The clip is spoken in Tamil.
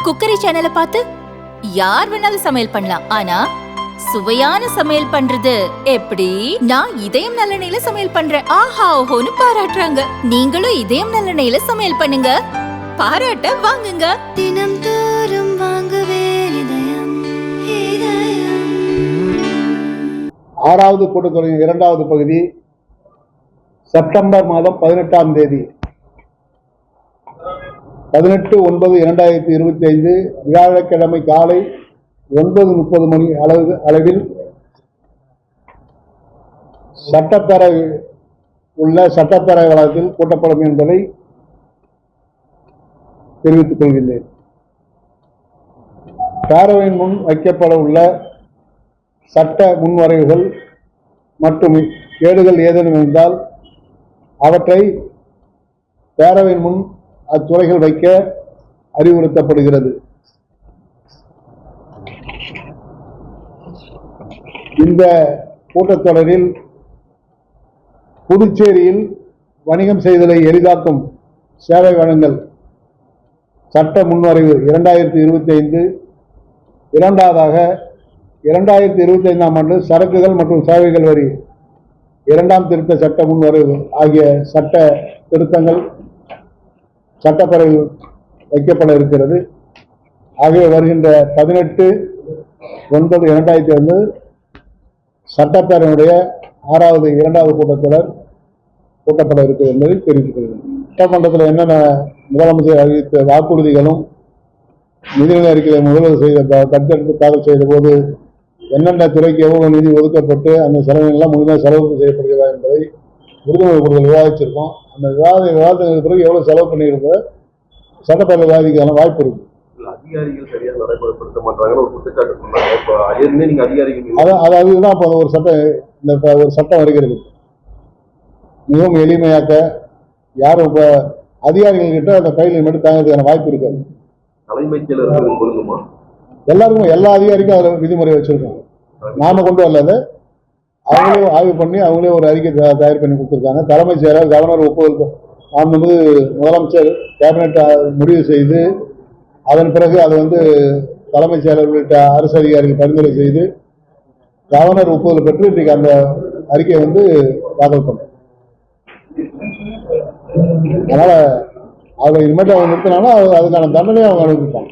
குக்கரி சேனலை பார்த்து யார் வேணாலும் சமையல் பண்ணலாம். ஆனா சுவையான சமையல் பண்றது எப்படி? நான் இதயம் நல்லெண்ணெயில சமையல் பண்றேன். ஆஹா ஓஹோன்னு பாராட்டுறாங்க. நீங்களும் இதயம் நல்லெண்ணெயில சமையல் பண்ணுங்க, பாராட்ட வாங்குங்க. தினம் தோறும் வாங்குவே இதயம் இதயம். ஆறாவது கூட்டத்தொடரின் இரண்டாவது பகுதி செப்டம்பர் மாதம் 18ஆம் தேதி 18/9/2025 வியாழக்கிழமை காலை 9:30 மணி அளவில் சட்டப்பேரவை உள்ள சட்டப்பேரவை வளாகத்தில் கூட்டப்படும் என்பதை தெரிவித்துக் கொள்கிறேன். பேரவையின் முன் வைக்கப்பட உள்ள சட்ட முன்வரைவுகள் மற்றும் ஏடுகள் ஏதேனும் இருந்தால் அவற்றை பேரவையின் முன் அத்துறைகள் வைக்க அறிவுறுத்தப்படுகிறது. இந்த கூட்டத்தொடரில் புதுச்சேரியில் வணிகம் செய்தலை எளிதாக்கும் சேவை வழங்கல் சட்ட முன்வரைவு 2025, இரண்டாவதாக 2025ஆம் ஆண்டு சரக்குகள் மற்றும் சேவைகள் வரி 2ஆம் திருத்த சட்ட முன்வரைவு ஆகிய சட்ட திருத்தங்கள் சட்டப்பேரவையில் வைக்கப்பட இருக்கிறது. ஆகிய வருகின்ற 18/9/2025 சட்டப்பேரவையுடைய 6வது 2வது கூட்டத்தொடர் கூட்டப்பட இருக்கிறது என்பதை தெரிவித்துள்ளது. சட்டமன்றத்தில் என்னென்ன முதலமைச்சர் அறிவித்த வாக்குறுதிகளும் நிதிநிலை அறிக்கையை முதல்வர் செய்த பட்ஜெட் தாக்கல் செய்த போது என்னென்ன துறைக்கு எவ்வளவு நிதி ஒதுக்கப்பட்டு அந்த செலவுகள்லாம் முழுமையாக செலவு செய்யப்படுகிறதா என்பதை உறுதிமொழி கொடுத்தல் விவாதிச்சிருக்கோம். அந்த விவாதங்களுக்கு பிறகு எவ்வளவு செலவு பண்ணியிருந்தோ சட்டப்பேரவை விவாதிக்கான வாய்ப்பு இருக்கு. அதிகாரிகள் சரியா நடைமுறைப்படுத்த மாட்டாங்கன்னு ஒரு குற்றச்சாட்டு சொன்னாங்க. நீங்க அதிகாரிகள் அதுதான் இப்போ ஒரு சட்டம் வருகிறது. மிகவும் எளிமையாக்க யாரும் இப்ப அதிகாரிகள் கிட்ட அந்த ஃபைல் மட்டும் தாங்கிறதுக்கான வாய்ப்பு இருக்காது. தலைமைச் செயலர் பொருந்துமா? எல்லாருக்கும் எல்லா அதிகாரிக்கும் அதில் விதிமுறை வச்சிருக்காங்க. நாம கொண்டு வரல, அவங்களே ஆய்வு பண்ணி அவங்களே ஒரு அறிக்கை தயார் பண்ணி கொடுத்துருக்காங்க. தலைமைச் செயலர் கவர்னர் ஒப்புதல் மாண்புமிகு முதலமைச்சர் கேபினெட் முடிவு செய்து அதன் பிறகு அது தலைமைச் செயலர் உள்ளிட்ட அரசு அதிகாரிகள் பரிந்துரை செய்து கவர்னர் ஒப்புதல் பெற்று இன்றைக்கு அந்த அறிக்கையை தாக்கல் பண்ண. அதனால அவங்க இனிமேட்டு அவங்க நிறுத்தினாலும் அதுக்கான தண்டனையை அவங்க அனுப்பிப்பாங்க.